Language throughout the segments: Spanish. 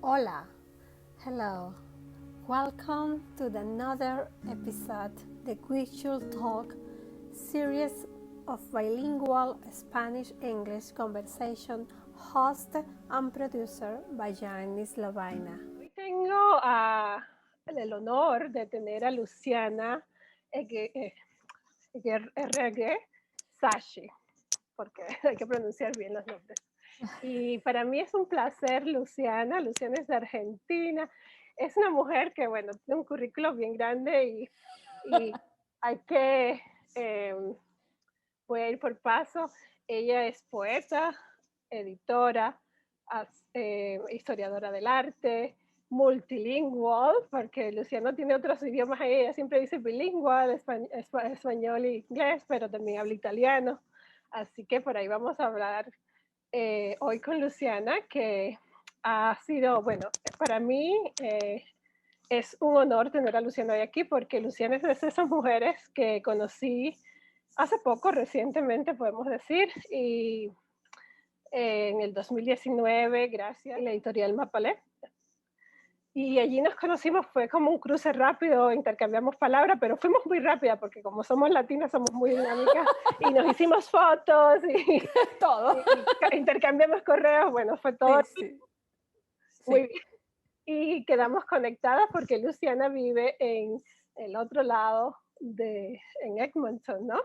Hola, hello, welcome to another episode, the We Should Talk series of bilingual Spanish-English conversation, host and producer by Janice Lovaina. Hoy tengo el honor de tener a Luciana Erregue Sashi, porque hay que pronunciar bien los nombres. Y para mí es un placer, Luciana. Luciana es de Argentina. Es una mujer que, bueno, tiene un currículo bien grande y hay que, voy a ir por paso. Ella es poeta, editora, historiadora del arte, multilingüe, porque Luciana tiene otros idiomas, ella siempre dice bilingüe, español e inglés, pero también habla italiano. Así que por ahí vamos a hablar hoy con Luciana, que ha sido, bueno, para mí es un honor tener a Luciana hoy aquí, porque Luciana es de esas mujeres que conocí hace poco, recientemente podemos decir, y en el 2019, gracias a la editorial Mapalé. Y allí nos conocimos, fue como un cruce rápido, intercambiamos palabras, pero fuimos muy rápidas porque como somos latinas somos muy dinámicas y nos hicimos fotos y todo. Y intercambiamos correos, bueno, fue todo Sí. muy bien. Y quedamos conectadas porque Luciana vive en el otro lado en Edmonton, ¿no?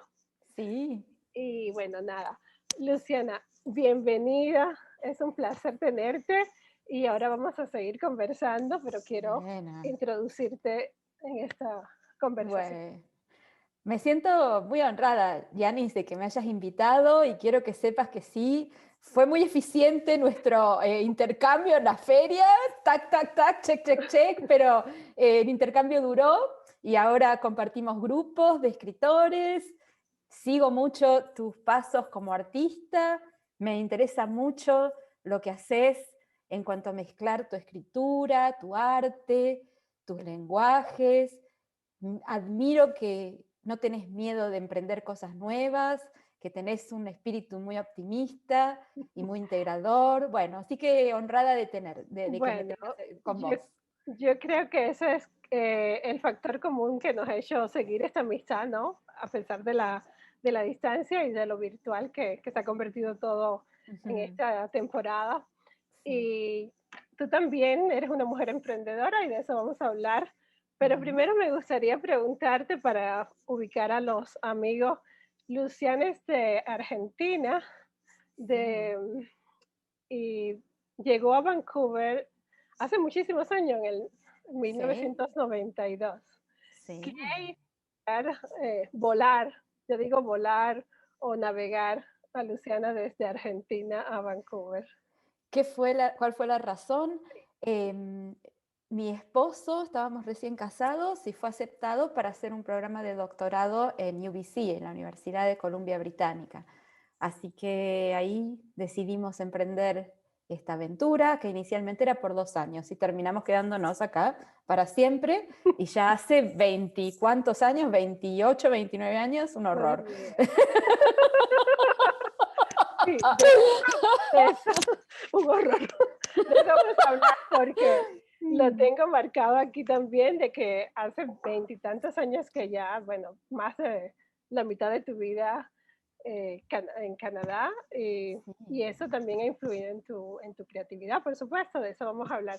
Sí. Y bueno, nada, Luciana, bienvenida, es un placer tenerte y ahora vamos a seguir conversando, pero quiero introducirte en esta conversación. Bueno, me siento muy honrada, Yanis, de que me hayas invitado y quiero que sepas que sí, fue muy eficiente nuestro intercambio en la feria, tac, tac, tac, check, check, check, pero el intercambio duró y ahora compartimos grupos de escritores, sigo mucho tus pasos como artista, me interesa mucho lo que haces en cuanto a mezclar tu escritura, tu arte, tus lenguajes. Admiro que no tenés miedo de emprender cosas nuevas, que tenés un espíritu muy optimista y muy integrador. Bueno, así que honrada de Bueno, que me tengas con vos. Yo creo que ese es el factor común que nos ha hecho seguir esta amistad, ¿no? A pesar de la distancia y de lo virtual que se ha convertido todo en esta temporada. Sí. Y tú también eres una mujer emprendedora y de eso vamos a hablar. Pero primero me gustaría preguntarte para ubicar a los amigos. Luciana es de Argentina y llegó a Vancouver hace muchísimos años, en el 1992. Sí. ¿Qué volar, yo digo volar o navegar a Luciana desde Argentina a Vancouver? ¿Cuál fue la razón? Mi esposo, estábamos recién casados y fue aceptado para hacer un programa de doctorado en UBC, en la Universidad de Columbia Británica. Así que ahí decidimos emprender esta aventura, que inicialmente era por 2 años, y terminamos quedándonos acá para siempre, y ya hace 20, ¿cuántos años? 28, 29 años, un horror. Sí, eso, un horror. De eso vamos a hablar porque lo tengo marcado aquí también, de que hace 20 y tantos años que ya, bueno, más de la mitad de tu vida en Canadá, y eso también ha influido en tu creatividad, por supuesto, de eso vamos a hablar.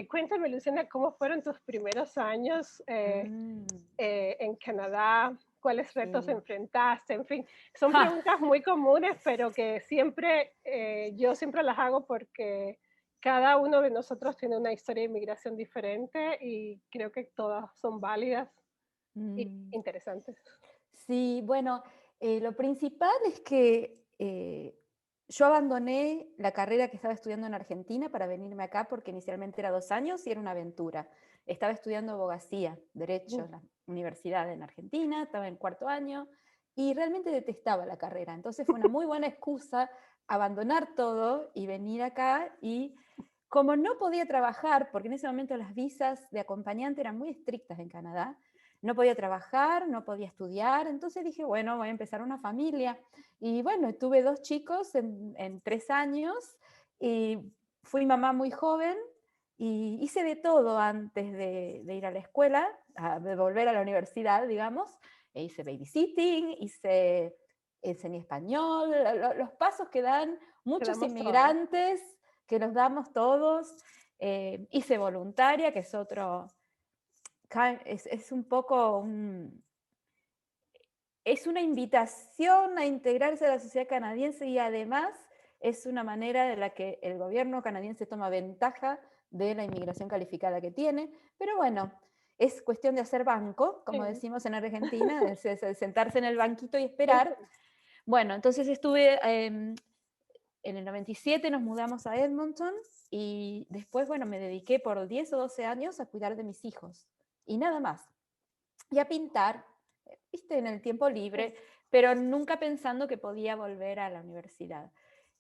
Cuéntame, Luciana, ¿cómo fueron tus primeros años en Canadá? ¿Cuáles retos enfrentaste? En fin, son preguntas muy comunes, pero que siempre, yo siempre las hago porque cada uno de nosotros tiene una historia de inmigración diferente y creo que todas son válidas e interesantes. Sí, bueno, lo principal es que yo abandoné la carrera que estaba estudiando en Argentina para venirme acá porque inicialmente era 2 años y era una aventura. Estaba estudiando abogacía, derecho en la universidad en Argentina, estaba en 4º año y realmente detestaba la carrera. Entonces fue una muy buena excusa abandonar todo y venir acá, y como no podía trabajar, porque en ese momento las visas de acompañante eran muy estrictas en Canadá, no podía trabajar, no podía estudiar, entonces dije, bueno, voy a empezar una familia. Y bueno, tuve 2 chicos en 3 años y fui mamá muy joven y hice de todo antes de ir a la escuela, de volver a la universidad, digamos. Hice babysitting, enseñé español, los pasos que dan muchos Quedamos todos. inmigrantes, que nos damos todos. Hice voluntaria, que es otro, es un poco es una invitación a integrarse a la sociedad canadiense y además es una manera de la que el gobierno canadiense toma ventaja de la inmigración calificada que tiene, pero bueno, es cuestión de hacer banco, como Sí. decimos en Argentina, es sentarse en el banquito y esperar. Bueno, entonces estuve, en el 97 nos mudamos a Edmonton y después, bueno, me dediqué por 10 o 12 años a cuidar de mis hijos y nada más. Y a pintar, viste, en el tiempo libre, pero nunca pensando que podía volver a la universidad.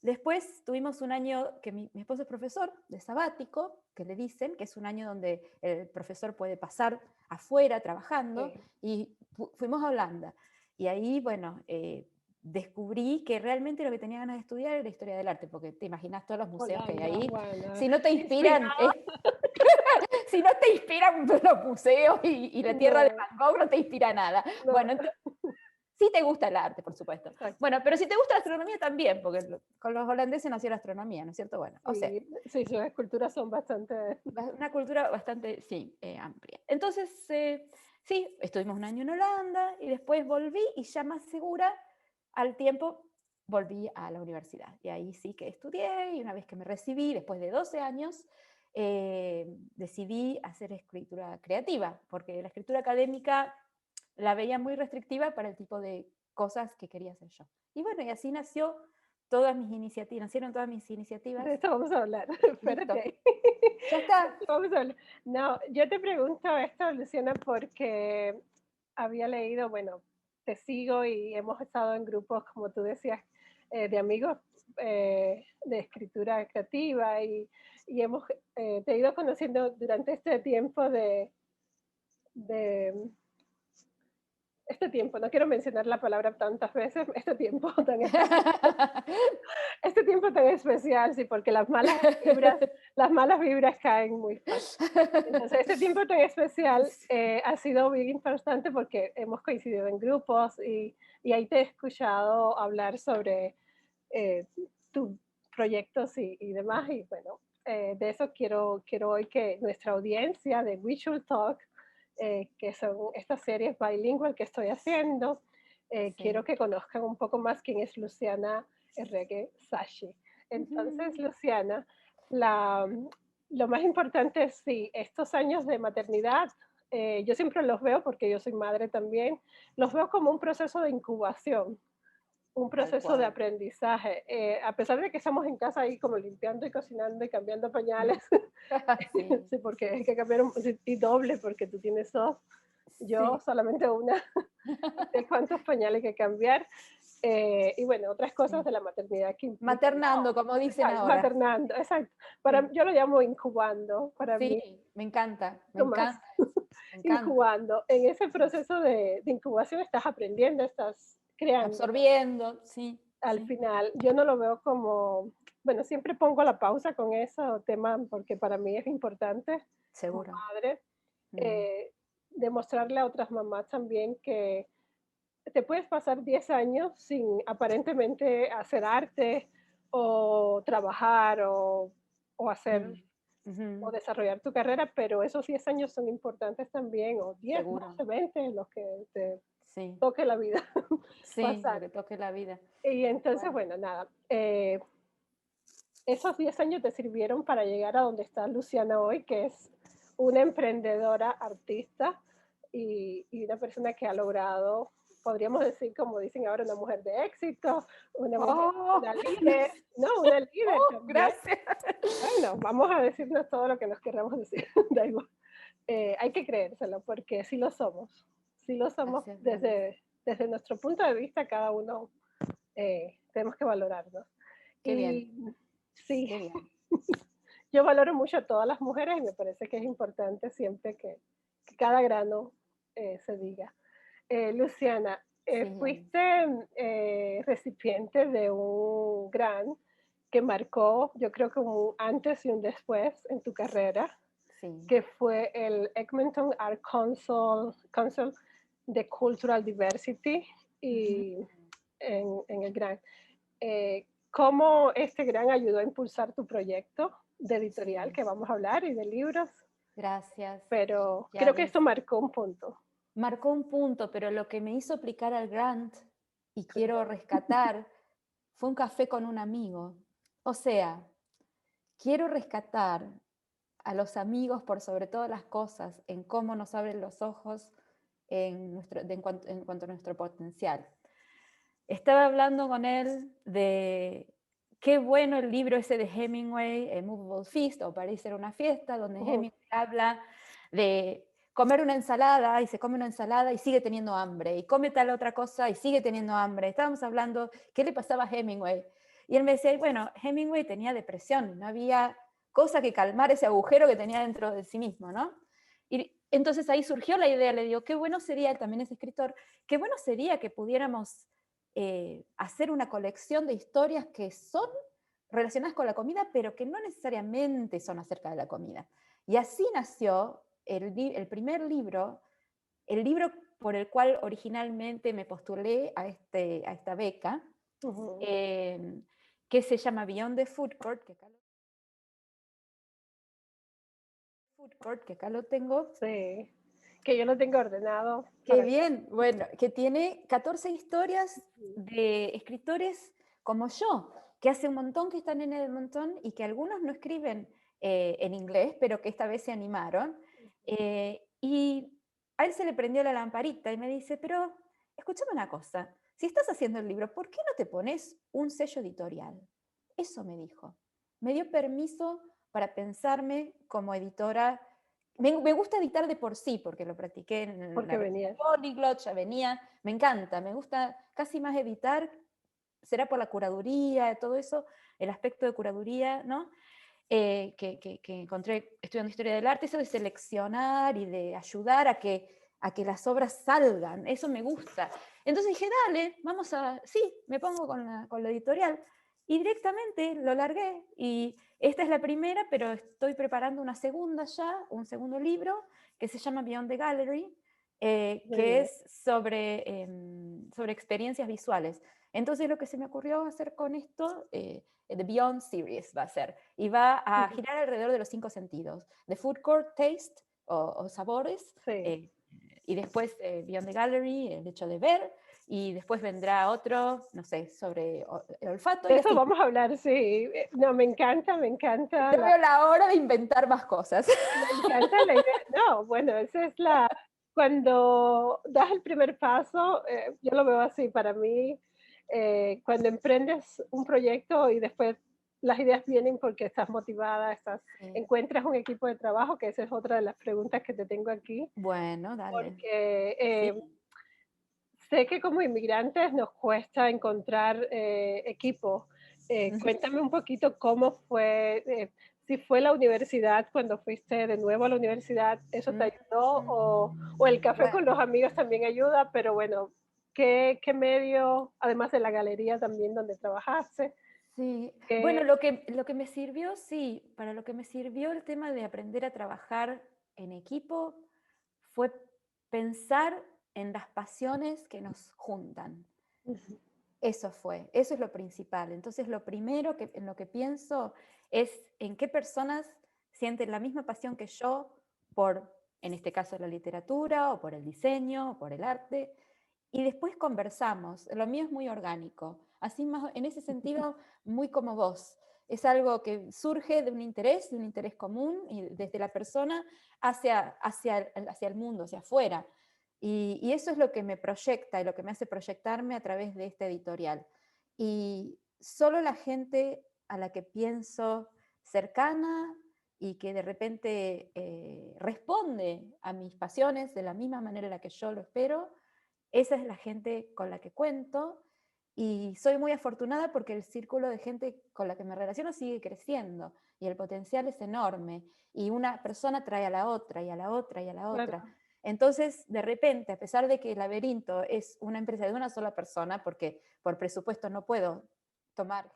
Después tuvimos un año que mi esposo es profesor de sabático, que le dicen, que es un año donde el profesor puede pasar afuera trabajando, Sí. y fuimos a Holanda. Y ahí, bueno, descubrí que realmente lo que tenía ganas de estudiar era historia del arte, porque te imaginas todos los museos que hay Holanda, ahí. bueno, Si no te inspiran, si no te inspiran los museos y la tierra de no, Van Gogh, no te inspira nada. no, Bueno, sí te gusta el arte, por supuesto. exacto. Bueno, pero si te gusta la astronomía también, porque con los holandeses nació la astronomía, ¿no es cierto? Bueno, o sea, Sí, sus esculturas son bastante... una cultura bastante, sí, amplia. Entonces, sí, estuvimos un año en Holanda y después volví y ya más segura, al tiempo volví a la universidad. Y ahí sí que estudié y una vez que me recibí, después de 12 años, decidí hacer escritura creativa, porque la escritura académica la veía muy restrictiva para el tipo de cosas que quería hacer yo. Y bueno, y así nacieron todas mis iniciativas. De esto vamos a hablar, Listo, espérate. ya está. Vamos a hablar. No, yo te pregunto esto, Luciana, porque había leído, bueno, te sigo y hemos estado en grupos, como tú decías, de amigos de escritura creativa y hemos, te he ido conociendo durante este tiempo de este tiempo, no quiero mencionar la palabra tantas veces, este tiempo tan especial, este tiempo tan especial, sí, porque las malas vibras caen muy fácil. Entonces, este tiempo tan especial ha sido bien importante porque hemos coincidido en grupos y ahí te he escuchado hablar sobre tus proyectos y demás. Y bueno, de eso quiero hoy que nuestra audiencia de We Should Talk, que son estas series bilingües que estoy haciendo, quiero Sí. que conozcan un poco más quién es Luciana Herregue Sashi. Entonces, Luciana, la, lo más importante es, sí, estos años de maternidad, yo siempre los veo, porque yo soy madre también, los veo como un proceso de incubación, un Tal proceso de cual. aprendizaje. A pesar de que estamos en casa ahí como limpiando y cocinando y cambiando pañales, Sí, sí, porque hay que cambiar y doble porque tú tienes dos, yo sí. solamente una, y sé cuántos pañales hay que cambiar. Y bueno, otras cosas Sí. de la maternidad que implican. Maternando, como dicen Exacto, ahora. maternando, exacto. Sí, Yo lo llamo incubando, para sí, mí, me más encanta eso, me encanta. incubando. En ese proceso de incubación estás aprendiendo, estás creando, ¿no? Absorbiendo, sí, Al sí, final, yo no lo veo como, bueno, siempre pongo la pausa con eso tema porque para mí es importante como seguro. madre, Mm, eh, demostrarle a otras mamás también que te puedes pasar 10 años sin aparentemente hacer arte o trabajar o hacer mm, ujú, o desarrollar tu carrera, pero esos 10 años son importantes también, o 10, seguro, 12, 20, los que te sí, toque la vida sí, lo pasar. que toque la vida. Y Tal entonces, cual. bueno, nada, esos 10 años te sirvieron para llegar a donde está Luciana hoy, que es una emprendedora artista y una persona que ha logrado, podríamos decir, como dicen ahora, una mujer de éxito, una mujer, Oh, una líder, no, una líder oh, también. gracias. Bueno, vamos a decirnos todo lo que nos queramos decir, da igual. Hay que creérselo, porque sí lo somos Gracias, Diana. desde nuestro punto de vista, cada uno tenemos que valorarnos. Qué bien, Y sí, qué bien. yo valoro mucho a todas las mujeres y me parece que es importante siempre que cada grano se diga. Luciana, Sí, fuiste recipiente de un grant que marcó, yo creo que un antes y un después en tu carrera, sí. que fue el Edmonton Art Council de Cultural Diversity Ujú. y en el grant. ¿Cómo este grant ayudó a impulsar tu proyecto de editorial Sí, que vamos a hablar y de libros? gracias, Pero creo que Yanis. esto marcó un punto. Marcó un punto, pero lo que me hizo aplicar al grant y quiero rescatar fue un café con un amigo. O sea, quiero rescatar a los amigos por sobre todas las cosas en cómo nos abren los ojos en cuanto a nuestro potencial. Estaba hablando con él de qué bueno el libro ese de Hemingway, A Movable Feast, o París era una fiesta, donde Hemingway habla de comer una ensalada y se come una ensalada y sigue teniendo hambre, y come tal otra cosa y sigue teniendo hambre. Estábamos hablando qué le pasaba a Hemingway. Y él me decía, bueno, Hemingway tenía depresión, no había cosa que calmar ese agujero que tenía dentro de sí mismo, ¿no? Y entonces ahí surgió la idea, le digo, qué bueno sería, él también es escritor, qué bueno sería que pudiéramos hacer una colección de historias que son relacionadas con la comida, pero que no necesariamente son acerca de la comida. Y así nació el primer libro, el libro por el cual originalmente me postulé a esta beca, Ujú. que se llama Beyond the Food Court, que acá lo tengo. Sí, que yo lo tengo ordenado Qué para... bien, bueno, que tiene 14 historias de escritores como yo, que hace un montón que están en el montón y que algunos no escriben en inglés, pero que esta vez se animaron. Y a él se le prendió la lamparita y me dice, pero escúchame una cosa, si estás haciendo el libro, ¿por qué no te pones un sello editorial? Eso me dijo. Me dio permiso para pensarme como editora. Me gusta editar de por sí, porque lo practiqué en la Porque revista venías. Polyglot, ya venía, me encanta, me gusta casi más editar, será por la curaduría, todo eso, el aspecto de curaduría, ¿no? Que encontré estudiando historia del arte, eso de seleccionar y de ayudar a que las obras salgan, eso me gusta. Entonces dije, dale, vamos a, sí, me pongo con la editorial. Y directamente lo largué. Y esta es la primera, pero estoy preparando una segunda ya, un segundo libro, que se llama Beyond the Gallery, Muy que bien. es sobre experiencias visuales. Entonces lo que se me ocurrió hacer con esto, The Beyond Series va a ser, y va a Ujú. girar alrededor de los 5 sentidos, de food court, taste o sabores, Sí. y después Beyond the Gallery, el hecho de ver, y después vendrá otro, no sé, sobre el olfato De y eso así. vamos a hablar, sí. No, me encanta, No veo la hora de inventar más cosas. me encanta la idea. No, bueno, esa es la, cuando das el primer paso, yo lo veo así para mí, cuando emprendes un proyecto y después las ideas vienen porque estás motivada, Sí. encuentras un equipo de trabajo, que esa es otra de las preguntas que te tengo aquí, Bueno, dale. porque Sí. sé que como inmigrantes nos cuesta encontrar equipo. Ujú. Cuéntame un poquito cómo fue, si fue la universidad, cuando fuiste de nuevo a la universidad, ¿eso te Mm, ayudó? mm. O el café con Bueno, los amigos también ayuda, pero bueno, ¿qué medio, además de la galería también donde trabajaste? sí. Bueno, ¿Qué, lo que me sirvió, sí, para lo que me sirvió el tema de aprender a trabajar en equipo fue pensar en las pasiones que nos juntan. Eso fue, eso es lo principal. Entonces, lo primero en lo que pienso es en qué personas sienten la misma pasión que yo por, en este caso, la literatura, o por el diseño, o por el arte, y después conversamos. Lo mío es muy orgánico, así más, en ese sentido, muy como vos. Es algo que surge de un interés común, y desde la persona hacia el mundo, hacia afuera. Y eso es lo que me proyecta y lo que me hace proyectarme a través de este editorial. Y solo la gente a la que pienso cercana y que de repente responde a mis pasiones de la misma manera en la que yo lo espero, esa es la gente con la que cuento. Y soy muy afortunada porque el círculo de gente con la que me relaciono sigue creciendo y el potencial es enorme. Y una persona trae a la otra y a la otra y a la claro, otra. Entonces, de repente, a pesar de que el Laberinto es una empresa de una sola persona, porque por presupuesto no puedo tomar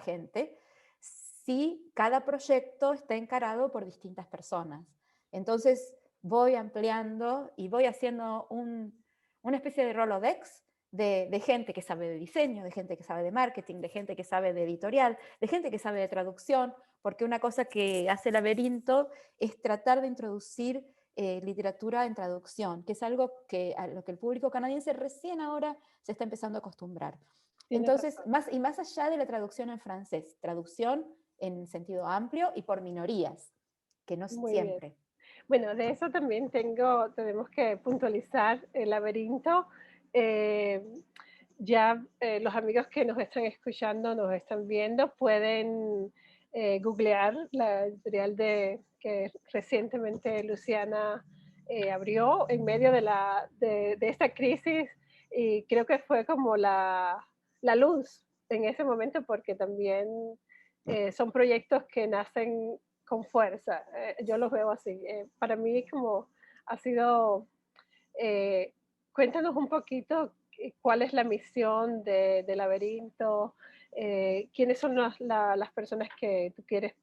gente, sí, cada proyecto está encarado por distintas personas. Entonces, voy ampliando y voy haciendo una especie de Rolodex de gente que sabe de diseño, de gente que sabe de marketing, de gente que sabe de editorial, de gente que sabe de traducción, porque una cosa que hace Laberinto es tratar de introducir literatura en traducción, que es algo a lo que el público canadiense recién ahora se está empezando a acostumbrar. Tienes Entonces, razón. más allá de la traducción en francés, traducción en sentido amplio y por minorías, que no Muy bien. siempre. Bueno, de eso también tenemos que puntualizar el laberinto. Eh, ya los amigos que nos están escuchando, nos están viendo, pueden googlear la editorial que recientemente Luciana abrió en medio de esta crisis, y creo que fue como la luz en ese momento, porque también son proyectos que nacen con fuerza. Yo los veo así. Para mí como ha sido, eh, cuéntanos un poquito cuál es la misión de Laberinto, quiénes son las personas que tú quieres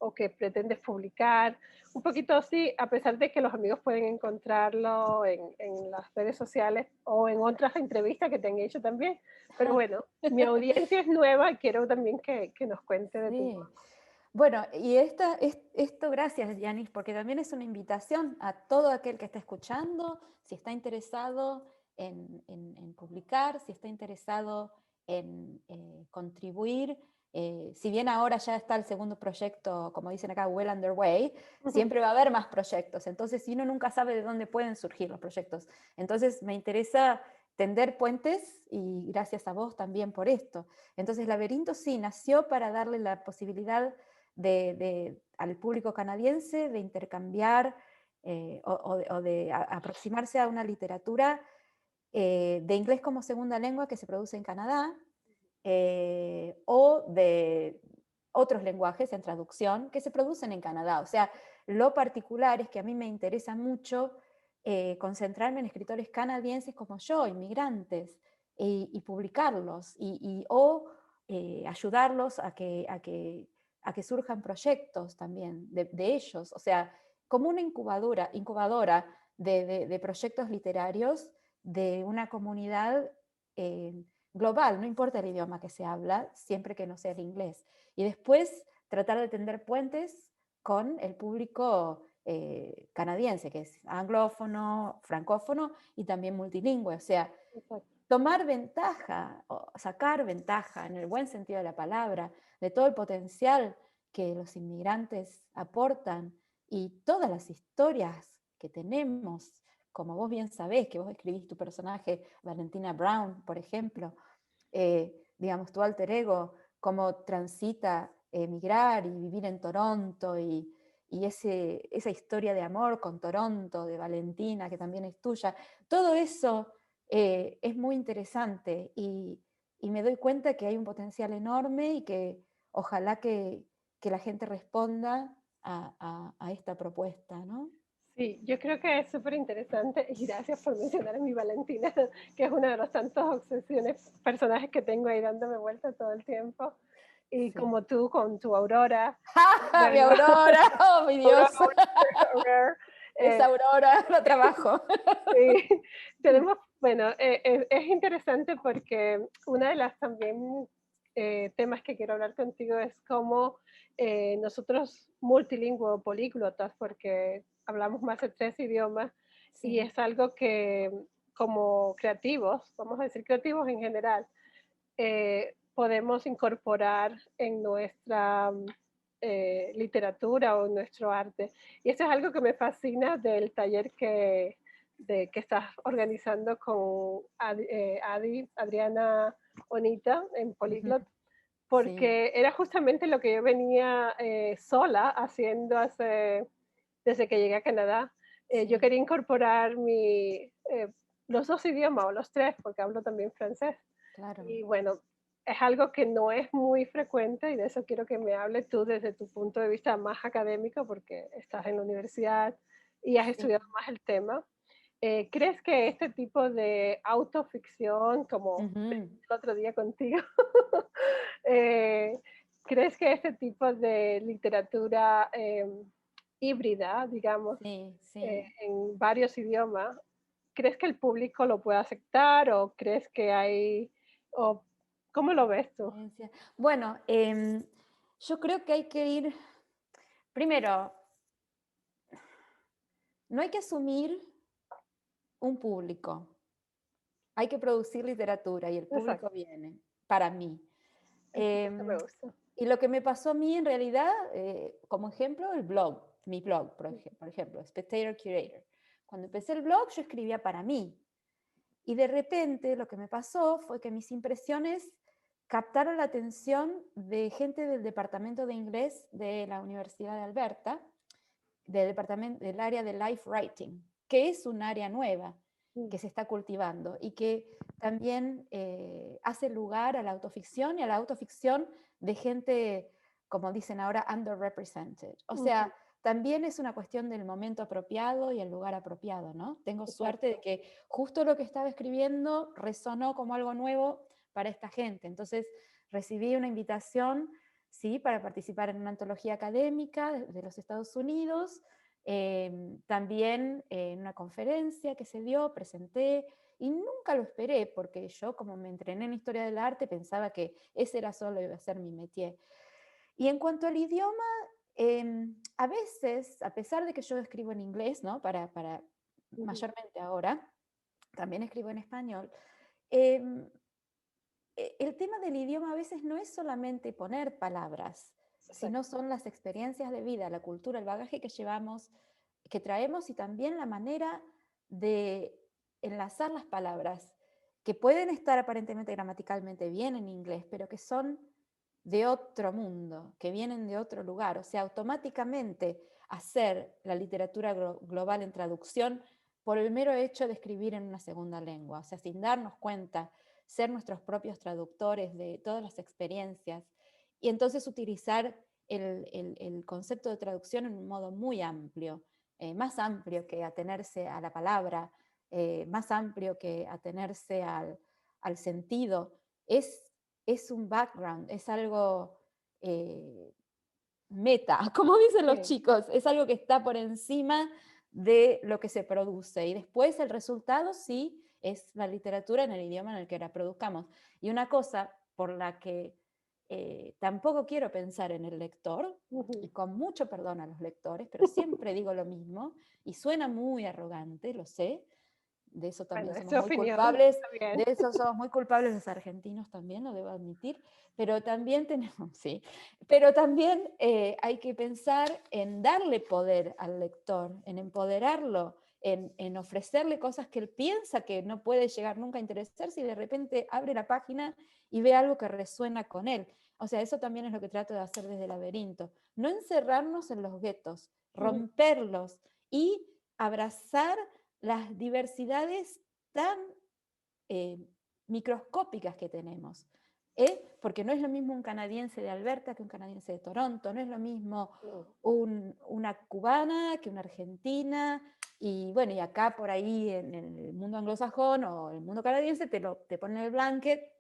o que pretendes publicar, un poquito así, a pesar de que los amigos pueden encontrarlo en las redes sociales o en otras entrevistas que te han hecho también. Pero bueno, mi audiencia es nueva y quiero también que nos cuente de tu... Sí. Bueno, y esto, gracias, Yanis, porque también es una invitación a todo aquel que está escuchando, si está interesado en publicar, si está interesado en contribuir. Si bien ahora ya está el segundo proyecto, como dicen acá, well underway, siempre va a haber más proyectos. Entonces, si uno nunca sabe de dónde pueden surgir los proyectos. Entonces, me interesa tender puentes y gracias a vos también por esto. Entonces, Laberinto sí nació para darle la posibilidad al público canadiense de intercambiar o de aproximarse a una literatura de inglés como segunda lengua que se produce en Canadá o de otros lenguajes en traducción que se producen en Canadá. O sea, lo particular es que a mí me interesa mucho concentrarme en escritores canadienses como yo, inmigrantes, y publicarlos o ayudarlos a que surjan proyectos también de ellos. O sea, como una incubadora de proyectos literarios de una comunidad global, no importa el idioma que se habla, siempre que no sea el inglés. Y después tratar de tender puentes con el público canadiense, que es anglófono, francófono y también multilingüe. O sea, tomar ventaja, o sacar ventaja en el buen sentido de la palabra, de todo el potencial que los inmigrantes aportan y todas las historias que tenemos, como vos bien sabés, que vos escribís tu personaje, Valentina Brown, por ejemplo, digamos, tu alter ego, cómo transita emigrar y vivir en Toronto y esa historia de amor con Toronto, de Valentina, que también es tuya, todo eso es muy interesante y me doy cuenta que hay un potencial enorme y que ojalá que la gente responda a esta propuesta, ¿no? Sí, yo creo que es súper interesante y gracias por mencionar a mi Valentina, que es una de las tantas obsesiones, personajes que tengo ahí dándome vuelta todo el tiempo. Y Sí. como tú con tu Aurora, ¡Ja! ¡Mi bueno, Aurora! ¡Oh, mi Dios! Aurora, Es Aurora, lo trabajo. sí, tenemos, bueno, es interesante porque una de las también temas que quiero hablar contigo es cómo nosotros multilingües o políglotas, porque hablamos más de 3 idiomas, Sí. y es algo que como creativos, vamos a decir creativos en general, podemos incorporar en nuestra literatura o en nuestro arte. Y eso es algo que me fascina del taller que estás organizando con Adriana Onita en Polyglot, Sí. porque era justamente lo que yo venía sola haciendo desde que llegué a Canadá. Yo Sí. quería incorporar los 2 idiomas, o los 3, porque hablo también francés. Claro. Y bueno, es algo que no es muy frecuente y de eso quiero que me hables tú desde tu punto de vista más académico, porque estás en la universidad y has Sí. estudiado más el tema. ¿Crees que este tipo de autoficción, como Ujú. el otro día contigo, eh, crees que este tipo de literatura híbrida, digamos, Sí, sí. en varios idiomas, crees que el público lo puede aceptar o crees que hay, o cómo lo ves tú? Ciencia. Bueno, yo creo que hay que ir, primero, no hay que asumir un público, hay que producir literatura y el Exacto, público viene, para mí. eso me Em, gusta. y lo que me pasó a mí en realidad, como ejemplo, el blog, mi blog, por ejemplo, Spectator Curator. Cuando empecé el blog yo escribía para mí y de repente lo que me pasó fue que mis impresiones captaron la atención de gente del departamento de inglés de la Universidad de Alberta, del área de life writing, que es un área nueva Mm, que se está cultivando y que también hace lugar a la autoficción y a la autoficción de gente, como dicen ahora, underrepresented. O ujú, sea, también es una cuestión del momento apropiado y el lugar apropiado, ¿no? Tengo suerte de exacto. que justo lo que estaba escribiendo resonó como algo nuevo para esta gente. Entonces recibí una invitación, sí, para participar en una antología académica de los Estados Unidos, también en una conferencia que se dio, presenté, y nunca lo esperé, porque yo, como me entrené en historia del arte, pensaba que ese era solo iba a ser mi métier. Y en cuanto al idioma, a veces, a pesar de que yo escribo en inglés, ¿no? Para Ujú, mayormente ahora, también escribo en español, em, el tema del idioma a veces no es solamente poner palabras, sino exacto. son las experiencias de vida, la cultura, el bagaje que llevamos, que traemos y también la manera de enlazar las palabras, que pueden estar aparentemente gramaticalmente bien en inglés, pero que son de otro mundo, que vienen de otro lugar. O sea, automáticamente hacer la literatura global en traducción por el mero hecho de escribir en una segunda lengua, o sea, sin darnos cuenta, ser nuestros propios traductores de todas las experiencias y entonces utilizar el concepto de traducción en un modo muy amplio, más amplio que atenerse a la palabra, más amplio que atenerse al sentido. Es un background, es algo meta, como dicen los Sí, chicos, es algo que está por encima de lo que se produce. Y después el resultado sí es la literatura en el idioma en el que la produzcamos. Y una cosa por la que tampoco quiero pensar en el lector, ujú. y con mucho perdón a los lectores, pero siempre digo lo mismo, y suena muy arrogante, lo sé, de eso Bueno, también es somos tu muy opinión, culpables, está bien. de eso somos muy culpables los argentinos también, lo debo admitir, pero también tenemos, sí, pero también hay que pensar en darle poder al lector, en empoderarlo, en ofrecerle cosas que él piensa que no puede llegar nunca a interesarse y de repente abre la página y ve algo que resuena con él. O sea, eso también es lo que trato de hacer desde el laberinto. No encerrarnos en los guetos, Ujú, romperlos y abrazar las diversidades tan eh, microscópicas que tenemos. Porque no es lo mismo un canadiense de Alberta que un canadiense de Toronto, no es lo mismo ujú. una cubana que una argentina, y bueno, y acá por ahí en el mundo anglosajón o el mundo canadiense te ponen el blanket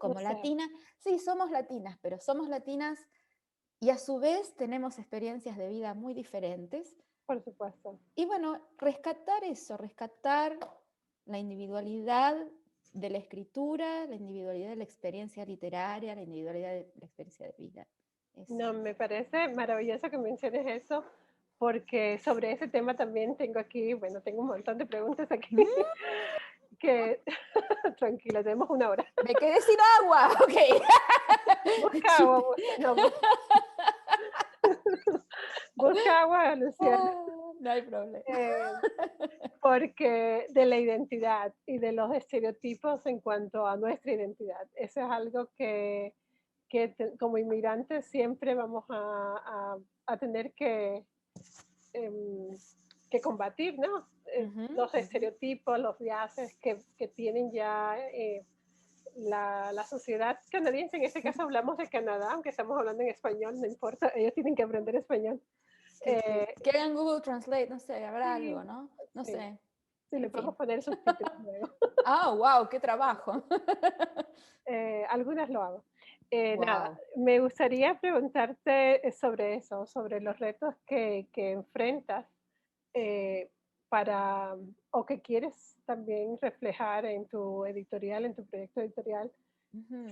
como Exacto, latina. Sí, somos latinas, pero somos latinas y a su vez tenemos experiencias de vida muy diferentes. por supuesto. Y bueno, rescatar eso, rescatar la individualidad de la escritura, la individualidad de la experiencia literaria, la individualidad de la experiencia de vida. Eso. No, me parece maravilloso que menciones eso, porque sobre ese tema también tengo aquí, bueno, tengo un montón de preguntas aquí, Mm, que tranquila, tenemos una hora. Me quedé sin agua, ok. Busca agua, Chiste. no, busca agua, Luciana. No hay problema. Eh, porque de la identidad y de los estereotipos en cuanto a nuestra identidad. Eso es algo como inmigrantes siempre vamos a tener em, que combatir, ¿no? Ujú, Los ujú. estereotipos, los biases que tienen ya la sociedad canadiense, en este caso hablamos de Canadá, aunque estamos hablando en español, no importa, ellos tienen que aprender español. Que hagan Google Translate, no sé, habrá Sí, algo, ¿no? No sí, sé. sí, le En podemos fin. poner subtítulos luego. Ah, wow, qué trabajo. Algunas lo hago. Nada, Wow. me gustaría preguntarte sobre eso, sobre los retos que enfrentas eh, para, o que quieres también reflejar en tu editorial, en tu proyecto editorial,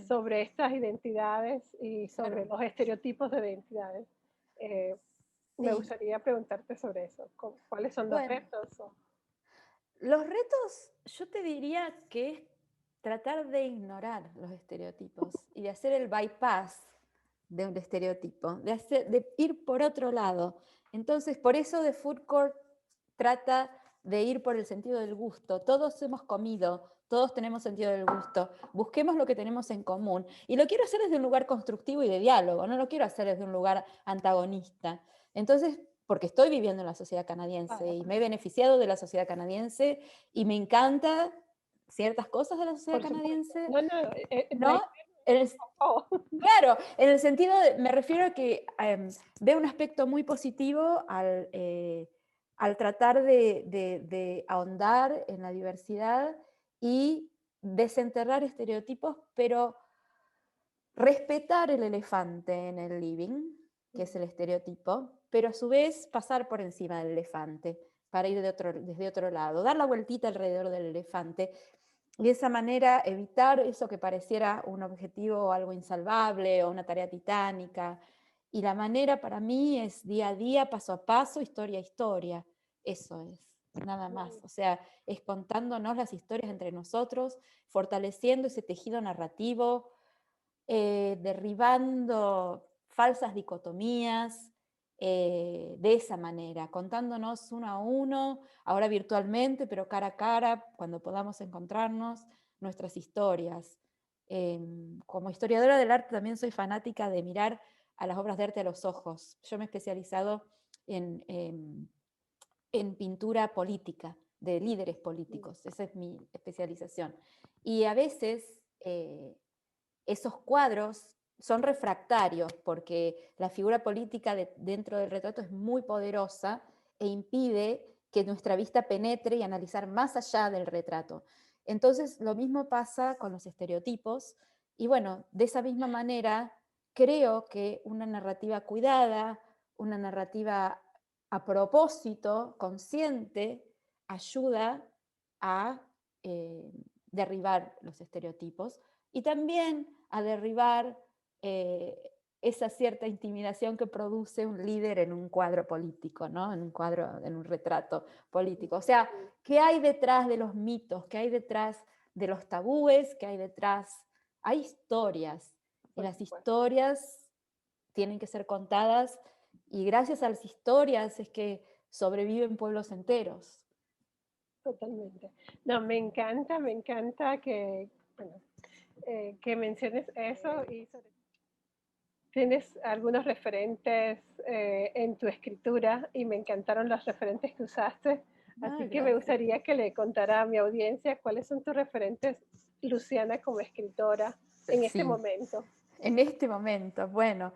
sobre estas identidades y sobre Claro. los estereotipos de identidades. Eh, Me Sí. gustaría preguntarte sobre eso. ¿Cuáles son los Bueno, retos? los retos, yo te diría que es tratar de ignorar los estereotipos y de hacer el bypass de un estereotipo, de ir por otro lado. Entonces, por eso The Food Court trata de ir por el sentido del gusto. Todos hemos comido, todos tenemos sentido del gusto. Busquemos lo que tenemos en común. Y lo quiero hacer desde un lugar constructivo y de diálogo, no lo quiero hacer desde un lugar antagonista. Entonces, porque estoy viviendo en la sociedad canadiense y me he beneficiado de la sociedad canadiense y me encanta ciertas cosas de la sociedad Por supuesto. canadiense, No, no, ¿no? oh, Claro, en el sentido me refiero a que veo un aspecto muy positivo al tratar de ahondar en la diversidad y desenterrar estereotipos, pero respetar el elefante en el living, que es el estereotipo, pero a su vez pasar por encima del elefante para ir desde otro lado, dar la vueltita alrededor del elefante y de esa manera evitar eso que pareciera un objetivo o algo insalvable o una tarea titánica. Y la manera para mí es día a día, paso a paso, historia a historia. Eso es, nada más. O sea, es contándonos las historias entre nosotros, fortaleciendo ese tejido narrativo, derribando falsas dicotomías, de esa manera, contándonos uno a uno, ahora virtualmente, pero cara a cara, cuando podamos encontrarnos, nuestras historias. Como historiadora del arte también soy fanática de mirar a las obras de arte a los ojos. Yo me he especializado en pintura política, de líderes políticos, esa es mi especialización. Y a veces esos cuadros son refractarios porque la figura política dentro del retrato es muy poderosa e impide que nuestra vista penetre y analizar más allá del retrato. Entonces, lo mismo pasa con los estereotipos y bueno, de esa misma manera, creo que una narrativa cuidada, una narrativa a propósito, consciente, ayuda a derribar los estereotipos y también a derribar esa cierta intimidación que produce un líder en un cuadro político, ¿no? En un cuadro, en un retrato político. O sea, ¿qué hay detrás de los mitos? ¿Qué hay detrás de los tabúes? ¿Qué hay detrás? Hay historias y las historias tienen que ser contadas y gracias a las historias es que sobreviven pueblos enteros. totalmente. No, me encanta que, bueno, que menciones eso y tienes algunos referentes en tu escritura y me encantaron los referentes que usaste. Así que me gustaría que le contara a mi audiencia cuáles son tus referentes, Luciana, como escritora en este momento. En este momento, bueno,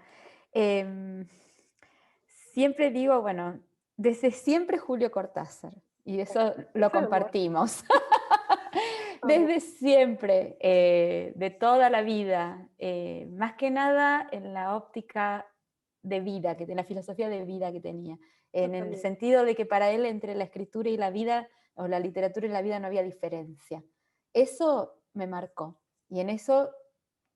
siempre digo, bueno, desde siempre Julio Cortázar, y eso lo compartimos. Desde siempre, de toda la vida, más que nada en la óptica de vida, en la filosofía de vida que tenía, en el sentido de que para él entre la escritura y la vida, o la literatura y la vida no había diferencia. Eso me marcó, y en eso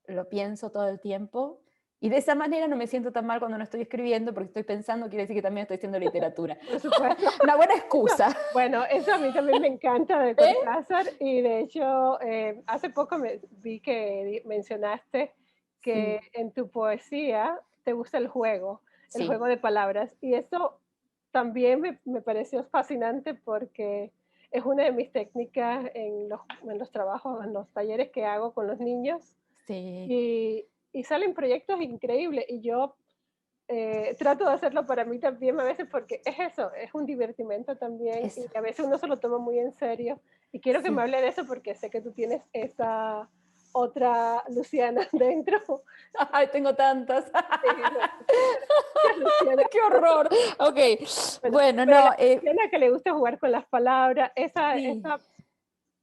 lo pienso todo el tiempo, y de esa manera no me siento tan mal cuando no estoy escribiendo, porque estoy pensando, quiere decir que también estoy haciendo literatura. Por supuesto. Una buena excusa. Bueno, eso a mí también me encanta de Cortázar y de hecho hace poco vi que mencionaste que en tu poesía te gusta el juego de palabras y eso también me pareció fascinante porque es una de mis técnicas en los trabajos, en los talleres que hago con los niños y salen proyectos increíbles y yo trato de hacerlo para mí también a veces porque es eso, es un divertimento también y a veces uno se lo toma muy en serio y quiero que me hable de eso porque sé que tú tienes esa otra Luciana dentro. Ay, tengo tantas. Sí, muchas Lucianas. ¡Qué horror! Ok, bueno, Pero no, la Luciana que le gusta jugar con las palabras, sí,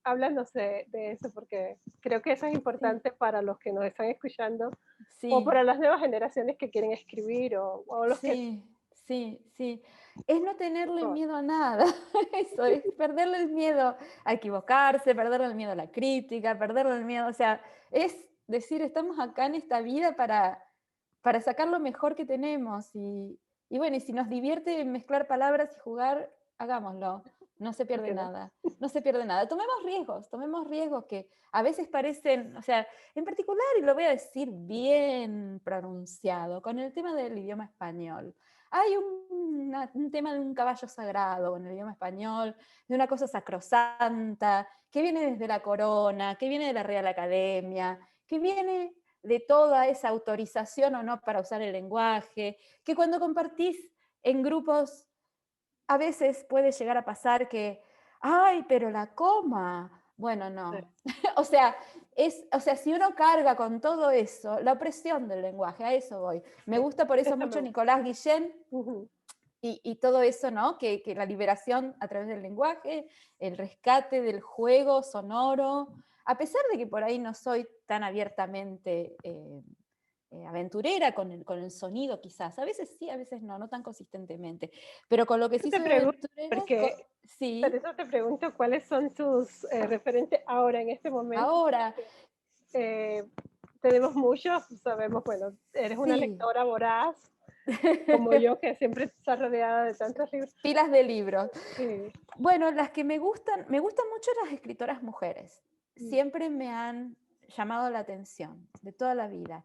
háblanos de eso, porque creo que eso es sí, importante para los que nos están escuchando, o sí. para las nuevas generaciones que quieren escribir, o los que... Sí, sí, sí. Es no tenerle oh, miedo a nada. Eso, es perderle el miedo a equivocarse, perderle el miedo a la crítica, perderle el miedo. O sea, es decir, estamos acá en esta vida para sacar lo mejor que tenemos. Y bueno, y si nos divierte mezclar palabras y jugar, hagámoslo. No se ¿por pierde qué no? nada. No se pierde nada. Tomemos riesgos que a veces parecen, o sea, en particular, y lo voy a decir bien pronunciado, con el tema del idioma español. Hay un tema de un caballo sagrado en el idioma español, de una cosa sacrosanta, que viene desde la corona, que viene de la Real Academia, que viene de toda esa autorización o no para usar el lenguaje, que cuando compartís en grupos a veces puede llegar a pasar que, ay, pero la coma. Bueno, Sí, no. O sea, si uno carga con todo eso, la opresión del lenguaje, a eso voy. Me sí, gusta por eso eso me mucho gusta. Nicolás Guillén Ujú. y todo eso, ¿no? Que la liberación a través del lenguaje, el rescate del juego sonoro, a pesar de que por ahí no soy tan abiertamente aventurera con el sonido quizás, a veces sí, a veces no, no tan consistentemente, pero con lo que Eso sí te soy pregunto, aventurera, porque por sí, eso te pregunto cuáles son tus referentes ahora en este momento. ahora, Eh, tenemos muchos, sabemos, bueno, eres una sí, lectora voraz, como yo, que siempre está rodeada de tantos libros. pilas de libros. Sí. Bueno, las que me gustan mucho las escritoras mujeres, Mm. siempre me han llamado la atención, de toda la vida.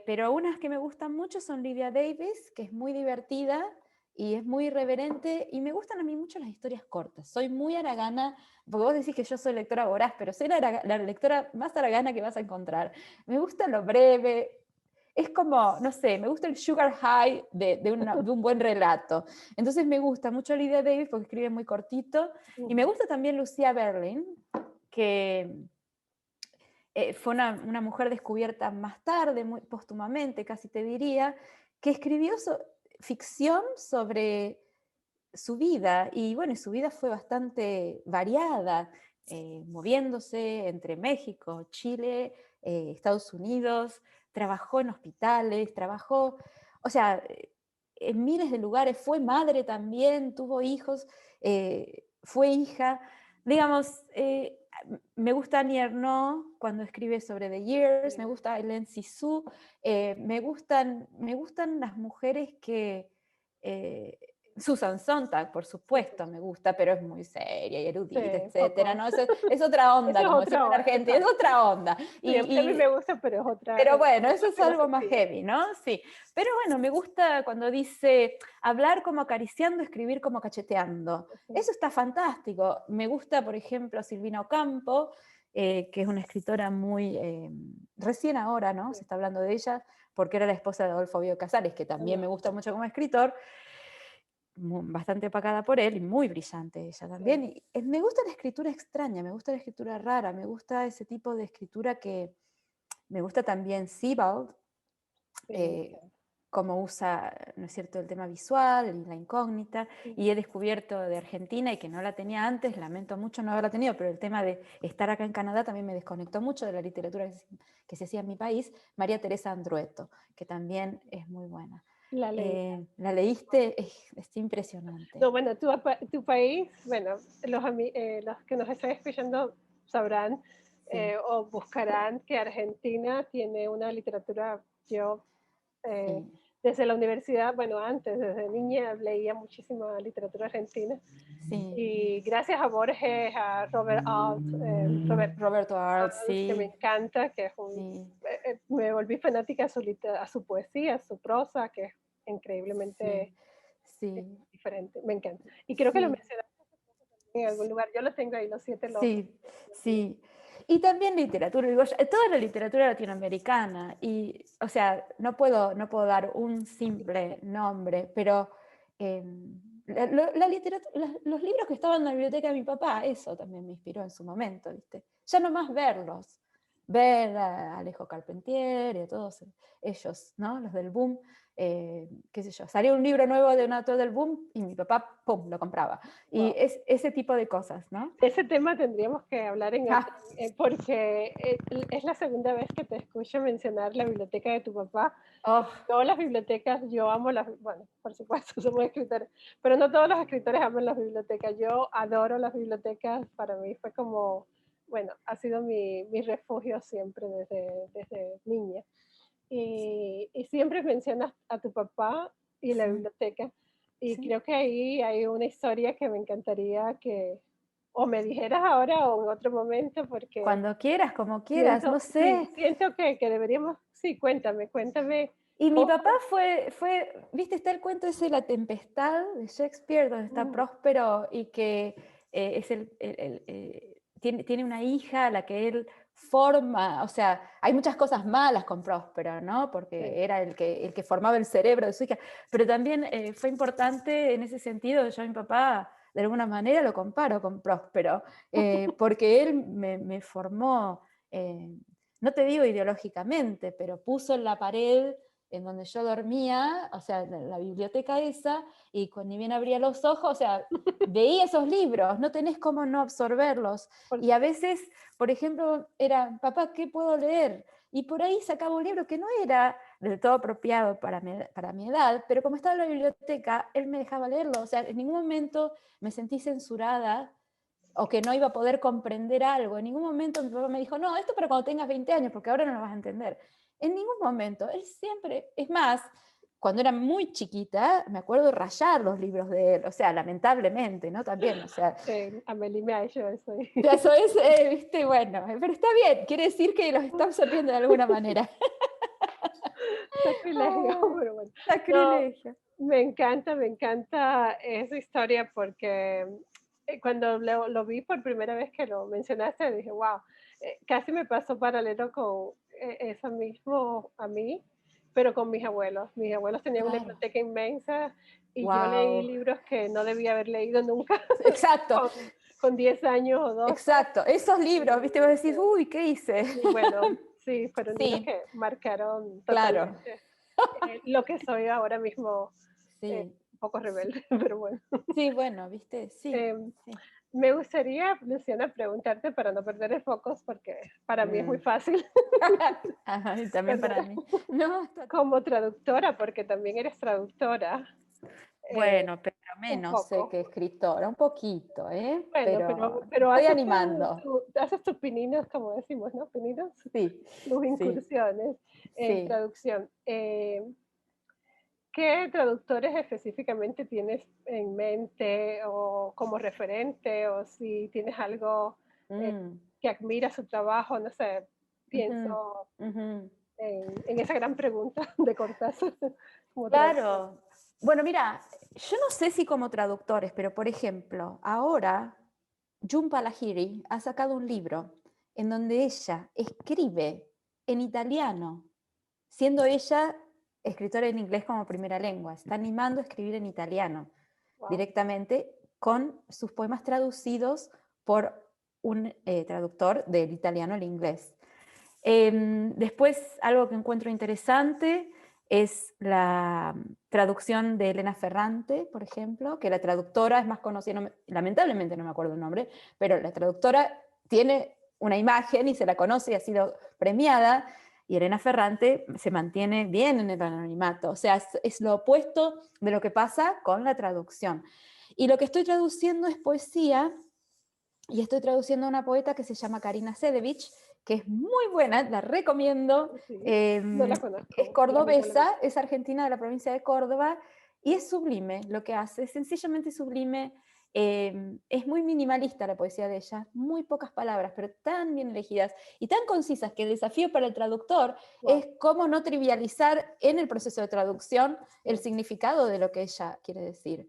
Pero unas que me gustan mucho son Lydia Davis, que es muy divertida y es muy irreverente, y me gustan a mí mucho las historias cortas. Soy muy haragana, porque vos decís que yo soy lectora voraz, pero soy la lectora más haragana que vas a encontrar. Me gusta lo breve, es como, no sé, me gusta el sugar high de un buen relato. Entonces me gusta mucho Lydia Davis porque escribe muy cortito, y me gusta también Lucía Berlin, que fue una mujer descubierta más tarde, muy póstumamente, casi te diría, que escribió ficción sobre su vida, y bueno, su vida fue bastante variada, moviéndose entre México, Chile, Estados Unidos, trabajó en hospitales, trabajó, o sea, en miles de lugares, fue madre también, tuvo hijos, fue hija, digamos, me gusta Annie Ernaux cuando escribe sobre The Years, me gusta Hélène Cixous, me gustan las mujeres que... Susan Sontag, por supuesto, me gusta, pero es muy seria y Sí, erudita, etcétera, poco. ¿no? Es otra Eso onda, es como decimos otra en onda, Argentina, es exacto. otra onda. Sí, a mí me gusta, pero es otra, Pero bueno, eso otra es algo más filosofía. heavy, ¿no? Sí. Pero bueno, me gusta cuando dice hablar como acariciando, escribir como cacheteando. Sí. Eso está fantástico. Me gusta, por ejemplo, Silvina Ocampo, que es una escritora muy recién ahora, ¿no? Sí. Se está hablando de ella, porque era la esposa de Adolfo Bioy Casares, que también me gusta mucho como escritor, bastante opacada por él y muy brillante ella también. Sí, Y me gusta la escritura extraña, me gusta la escritura rara, me gusta ese tipo de escritura que me gusta también Sebald, sí, me eh, encanta. cómo usa, ¿no es cierto?, el tema visual y la incógnita, y he descubierto de Argentina, y que no la tenía antes, lamento mucho no haberla tenido, pero el tema de estar acá en Canadá también me desconectó mucho de la literatura que se hacía en mi país, María Teresa Andrueto, que también es muy buena. La leí. ¿La leíste? Es impresionante. No, bueno, tu país, bueno, los que nos están escuchando sabrán Sí, o buscarán que Argentina tiene una literatura, yo eh, sí, desde la universidad, bueno, antes, desde niña leía muchísima literatura argentina sí. y gracias a Borges, a Robert Alt, Roberto Arlt, que me sí, encanta, que es sí, me volví fanática a su poesía, a su prosa, que es sí, increíblemente sí, diferente, me encanta. Y creo que lo sí. mencionaste en algún lugar, yo lo tengo ahí, Los Siete Locos. Sí, sí. Y también literatura, digo, toda la literatura latinoamericana, y, o sea, no puedo dar un simple nombre, pero los libros que estaban en la biblioteca de mi papá, eso también me inspiró en su momento, ¿viste? Ya no más ver a Alejo Carpentier y a todos ellos, ¿no? Los del boom, qué sé yo, salía un libro nuevo de un autor del boom y mi papá, ¡pum!, lo compraba. Y Wow. es ese tipo de cosas, ¿no? Ese tema tendríamos que hablar Ah, porque es la segunda vez que te escucho mencionar la biblioteca de tu papá. oh, Todas las bibliotecas, yo amo las, bueno, por supuesto, somos escritores, pero no todos los escritores aman las bibliotecas. Yo adoro las bibliotecas, para mí fue como, bueno, ha sido mi refugio siempre desde niña. Y siempre mencionas a tu papá y la sí, biblioteca, y sí. creo que ahí hay una historia que me encantaría que o me dijeras ahora o en otro momento, porque Cuando quieras, como quieras, siento, no sí, sé. siento que deberíamos, sí, cuéntame Y mi cómo. papá viste, está el cuento ese de La Tempestad de Shakespeare, donde está Mm, Próspero y que es tiene una hija a la que él forma, o sea, hay muchas cosas malas con Próspero, ¿no? sí. Porque era el que formaba el cerebro de su hija, pero también fue importante en ese sentido, yo a mi papá de alguna manera lo comparo con Próspero, porque él me formó, no te digo ideológicamente, pero puso en la pared en donde yo dormía, o sea, la biblioteca esa, y ni bien abría los ojos, o sea, veía esos libros, no tenés cómo no absorberlos. Por Y a supuesto. veces, por ejemplo, era, papá, ¿qué puedo leer? Y por ahí sacaba un libro que no era del todo apropiado para mi edad, pero como estaba en la biblioteca, él me dejaba leerlo. O sea, en ningún momento me sentí censurada o que no iba a poder comprender algo. En ningún momento mi papá me dijo, no, esto para cuando tengas 20 años, porque ahora no lo vas a entender. En ningún momento. Él siempre, es más, cuando era muy chiquita, me acuerdo de rayar los libros de él, o sea, lamentablemente, ¿no? También, o sea, Amelie me ha hecho eso. ya eso es, viste, bueno, pero está bien, quiere decir que los está absorbiendo de alguna manera. Sacrilegio, Ah, pero bueno. No, sacrilegio. me encanta esa historia porque cuando lo vi por primera vez que lo mencionaste, dije, wow, casi me pasó paralelo con eso mismo a mí, pero con mis abuelos. Mis abuelos tenían una Claro. biblioteca inmensa y yo leí Wow. libros que no debía haber leído nunca Exacto, con 10 años o 12. exacto. Esos libros, viste, vos decís, Y, uy, ¿qué hice? y bueno, sí, fueron libros Sí, que marcaron claro. totalmente lo que soy ahora mismo, Sí, un poco rebelde, pero bueno. sí, bueno, viste, sí, Eh, sí. Me gustaría, Luciana, preguntarte para no perder el foco, porque para mí es muy Mm. fácil, Ajá, y también para perdona, mí. No, como traductora, porque también eres traductora, eh, bueno, pero un menos sé poco. que escritora, un poquito, ¿eh? Bueno, Pero pero estoy haces, animando. haces tus pininos, como decimos, ¿no? Pininos, Sí, tus sí, incursiones en sí. traducción. ¿Qué traductores específicamente tienes en mente o como referente o si tienes algo eh, Mm, que admira su trabajo? No sé, ujú, pienso ujú. en esa gran pregunta de Cortázar como traductor. Claro. Bueno, mira, yo no sé si como traductores, pero por ejemplo, ahora Jhumpa Lahiri ha sacado un libro en donde ella escribe en italiano, siendo ella escritora en inglés como primera lengua. Está animando a escribir en italiano Wow. directamente con sus poemas traducidos por un traductor del italiano al inglés. Después, algo que encuentro interesante es la traducción de Elena Ferrante, por ejemplo, que la traductora es más conocida, lamentablemente no me acuerdo el nombre, pero la traductora tiene una imagen y se la conoce y ha sido premiada, y Elena Ferrante se mantiene bien en el anonimato, o sea, es lo opuesto de lo que pasa con la traducción. Y lo que estoy traduciendo es poesía, y estoy traduciendo a una poeta que se llama Karina Sedevich, que es muy buena, la recomiendo. Sí, no la Es conozco, cordobesa, lamentablemente. es argentina de la provincia de Córdoba, y es sublime lo que hace, es sencillamente sublime. Es muy minimalista la poesía de ella, muy pocas palabras, pero tan bien elegidas y tan concisas que el desafío para el traductor Wow, es cómo no trivializar en el proceso de traducción el sí, significado de lo que ella quiere decir.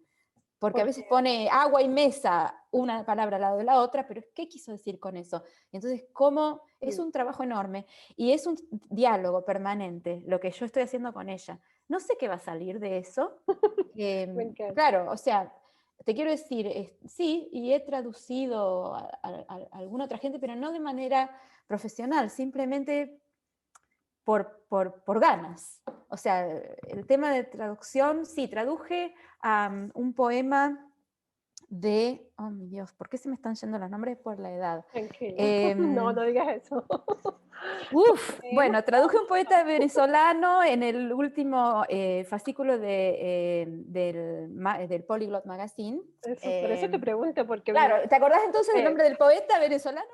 Porque a veces porque pone agua y mesa una palabra al lado de la otra, pero ¿qué quiso decir con eso? Entonces, ¿cómo? Es mm, un trabajo enorme y es un diálogo permanente lo que yo estoy haciendo con ella. No sé qué va a salir de eso. me encanta. Claro, o sea, te quiero decir, sí, y he traducido a alguna otra gente, pero no de manera profesional, simplemente por ganas. O sea, el tema de traducción, sí, traduje un poema de, oh mi Dios, ¿por qué se me están yendo los nombres por la edad? Tranquila. No, no digas eso. Bueno, traduje un poeta venezolano en el último fascículo del Polyglot Magazine. Por eso te pregunto, porque Claro, ¿te acordás entonces del nombre del poeta venezolano?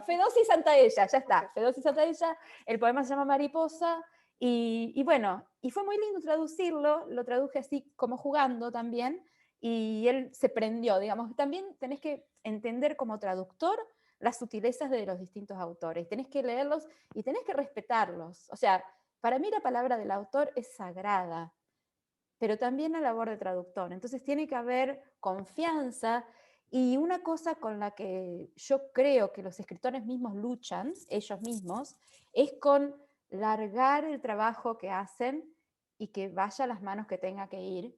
Fedosy Santaella, ya está. Fedosy Santaella, el poema se llama Mariposa, y bueno, y fue muy lindo traducirlo, lo traduje así como jugando también, y él se prendió, digamos. También tenés que entender como traductor las sutilezas de los distintos autores, tenés que leerlos y tenés que respetarlos. O sea, para mí la palabra del autor es sagrada, pero también la labor de traductor. Entonces tiene que haber confianza, y una cosa con la que yo creo que los escritores mismos luchan, ellos mismos, es con largar el trabajo que hacen y que vaya a las manos que tenga que ir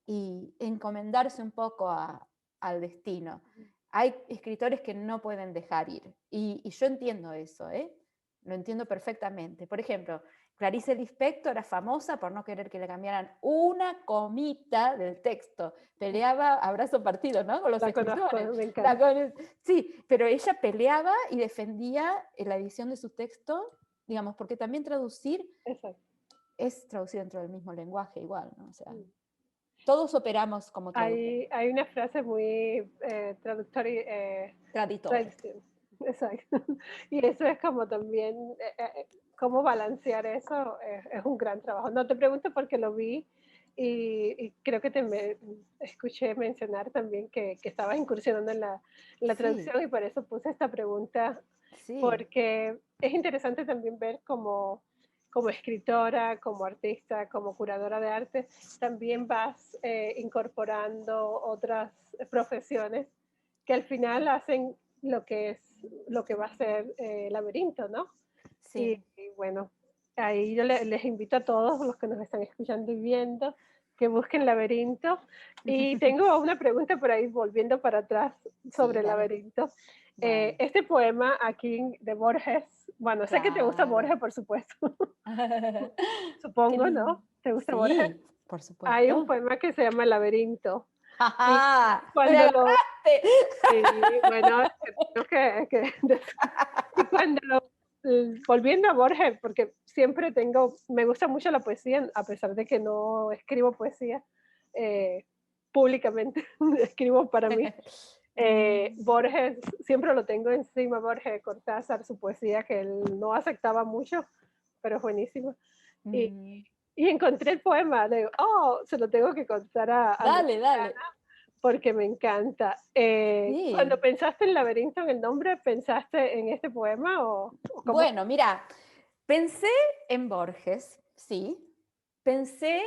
y encomendarse un poco al destino. Hay escritores que no pueden dejar ir, y yo entiendo eso, lo entiendo perfectamente. Por ejemplo, Clarice Lispector era famosa por no querer que le cambiaran una comita del texto. Peleaba a brazo partido, ¿no? Con los la escritores. conozco, me encanta. Sí, pero ella peleaba y defendía la edición de su texto, digamos, porque también traducir Exacto. es traducir dentro del mismo lenguaje igual, ¿no? O sea, todos operamos como traductores. Hay una frase muy traductor y Traditor. traducción. Exacto. Y eso es como también, cómo balancear eso es un gran trabajo. No te pregunto porque lo vi y creo que escuché mencionar también que estabas incursionando en la Sí, traducción, y por eso puse esta pregunta, sí, porque es interesante también ver como escritora, como artista, como curadora de arte, también vas incorporando otras profesiones que al final hacen lo que va a ser Laberinto, ¿no? sí. Y bueno, ahí yo les invito a todos los que nos están escuchando y viendo que busquen Laberinto. Y tengo una pregunta por ahí, volviendo para atrás Sí, sobre dale, Laberinto. dale. Este poema aquí de Borges, bueno, sé que te gusta Claro. Borges, por supuesto, Qué supongo, lindo. ¿no? ¿Te gusta Borges? Sí, por Hay un supuesto. poema que se llama Laberinto. Y ¡Ajá! ¡Me cuando lo, agarraste! sí, bueno, creo y cuando volviendo a Borges, porque siempre me gusta mucho la poesía, a pesar de que no escribo poesía eh, públicamente, escribo para mí. Borges, siempre lo tengo encima, Borges de Cortázar, su poesía que él no aceptaba mucho, pero es buenísima. Y, Mm, y encontré el poema, digo, oh, se lo tengo que contar a dale, dale. porque me encanta. Cuando Sí. pensaste en Laberinto, en el nombre, ¿pensaste en este poema o cómo? Bueno, mira, pensé en Borges, sí. Pensé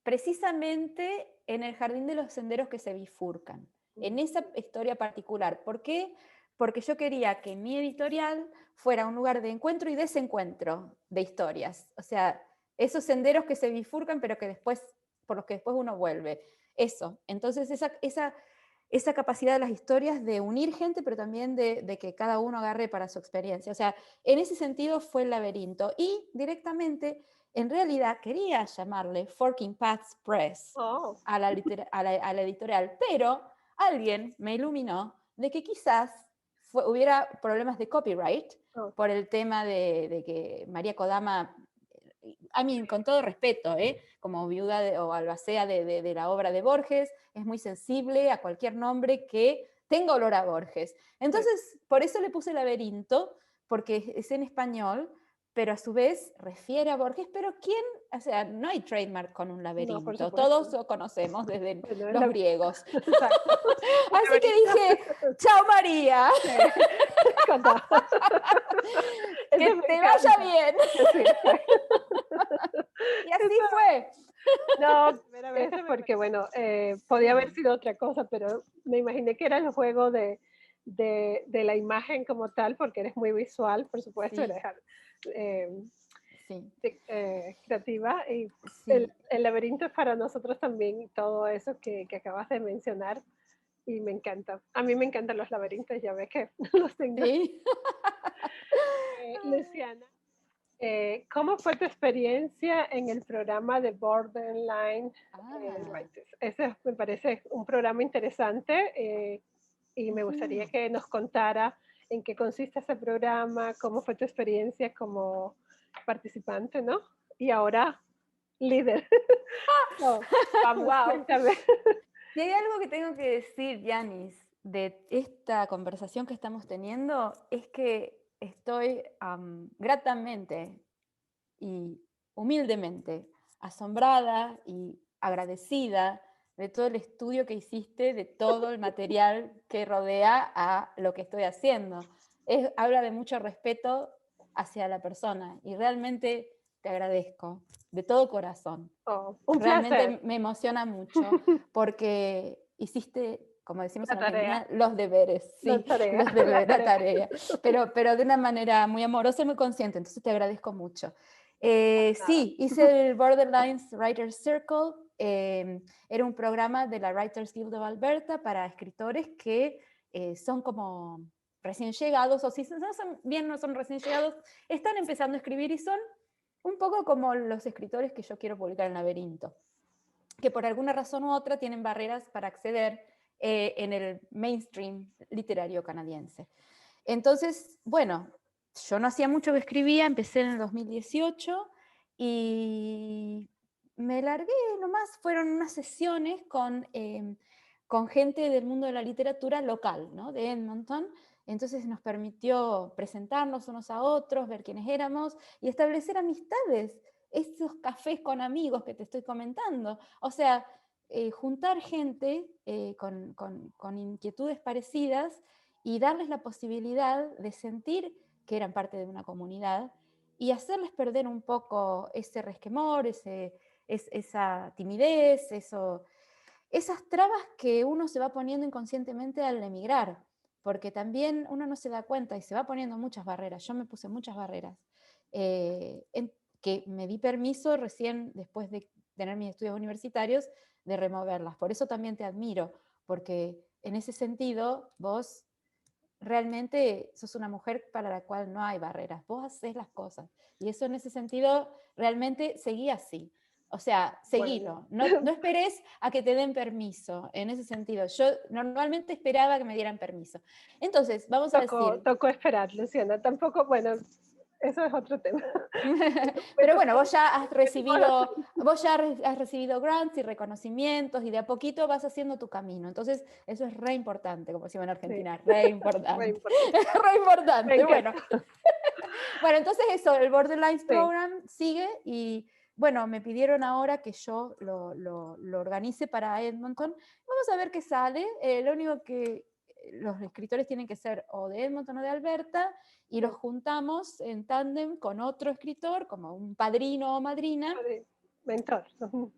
precisamente en el jardín de los senderos que se bifurcan, en esa historia particular. ¿Por qué? Porque yo quería que mi editorial fuera un lugar de encuentro y desencuentro de historias. O sea, esos senderos que se bifurcan, pero que después, por los que después uno vuelve. Eso. Entonces, esa capacidad de las historias de unir gente, pero también de que cada uno agarre para su experiencia. O sea, en ese sentido fue el laberinto. Y directamente, en realidad, quería llamarle Forking Paths Press Oh, a la editorial, pero alguien me iluminó de que quizás hubiera problemas de copyright oh, por el tema de que María Kodama, con todo respeto, como viuda o albacea de la obra de Borges, es muy sensible a cualquier nombre que tenga olor a Borges. sí. Entonces, por eso le puse laberinto, porque es en español, pero a su vez refiere a Borges, pero ¿quién? O sea, no hay trademark con un No, por laberinto, todos supuesto. lo conocemos desde Bueno, los griegos. exacto. El Así que laberinto. dije, chao María, Contá. que Eso me te vaya encanta. bien. Sí, exacto. Y así Eso, fue. no, primera vez porque, bueno, podía haber Sí, sido otra cosa, pero me imaginé que era el juego de la imagen como tal, porque eres muy visual, por supuesto, sí, eres eh, sí, creativa, y sí. el laberinto es para nosotros también todo eso que acabas de mencionar. y me encanta. A mí me encantan los laberintos, ya ves que los tengo. Sí. Luciana, ¿cómo fue tu experiencia en el programa de Borderline Writers? Ese me parece un programa interesante y me gustaría que nos contara en qué consiste ese programa, cómo fue tu experiencia como participante, ¿no? Y ahora líder. So, vamos, Wow. cuéntame. Si hay algo que tengo que decir, Yanis, de esta conversación que estamos teniendo, es que estoy gratamente y humildemente asombrada y agradecida de todo el estudio que hiciste, de todo el material que rodea a lo que estoy haciendo. Habla de mucho respeto hacia la persona y realmente te agradezco de todo corazón. Oh, un Realmente placer. me emociona mucho porque hiciste, como decimos La en Argentina, tarea. los deberes, La sí, tarea, los deberes, la la tarea. tarea, pero de una manera muy amorosa y muy consciente, entonces te agradezco mucho. Nada. Sí, hice el Borderlines Writers Circle, era un programa de la Writers Guild of Alberta para escritores que son como recién llegados, o si no son, bien no son recién llegados, están empezando a escribir y son un poco como los escritores que yo quiero publicar en Laberinto, que por alguna razón u otra tienen barreras para acceder en el mainstream literario canadiense. Entonces, bueno, yo no hacía mucho que escribía, empecé en el 2018 y me largué nomás, fueron unas sesiones con gente del mundo de la literatura local, ¿no? De Edmonton. Entonces nos permitió presentarnos unos a otros, ver quiénes éramos y establecer amistades, esos cafés con amigos que te estoy comentando. O sea, juntar gente con inquietudes parecidas y darles la posibilidad de sentir que eran parte de una comunidad y hacerles perder un poco ese resquemor, esa timidez, esas trabas que uno se va poniendo inconscientemente al emigrar, porque también uno no se da cuenta y se va poniendo muchas barreras. Yo me puse muchas barreras, que me di permiso recién después de tener mis estudios universitarios de removerlas. Por eso también te admiro, porque en ese sentido vos realmente sos una mujer para la cual no hay barreras, vos haces las cosas. Y eso en ese sentido, realmente seguí así. O sea, seguilo, no esperes a que te den permiso, en ese sentido. Yo normalmente esperaba que me dieran permiso. Entonces, vamos a decir... Tocó esperar, Luciana. Tampoco, bueno, eso es otro tema. Pero bueno, vos ya has recibido grants y reconocimientos y de a poquito vas haciendo tu camino. Entonces, eso es re importante, como decimos en Argentina, Sí. re importante. Re importante. Re importante, bueno. encanta. Bueno, entonces eso, el Borderlines Sí. Program sigue y bueno, me pidieron ahora que yo lo organice para Edmonton. Vamos a ver qué sale. Lo único que los escritores tienen que ser o de Edmonton o de Alberta y los juntamos en tándem con otro escritor, como un padrino o madrina. Mentor.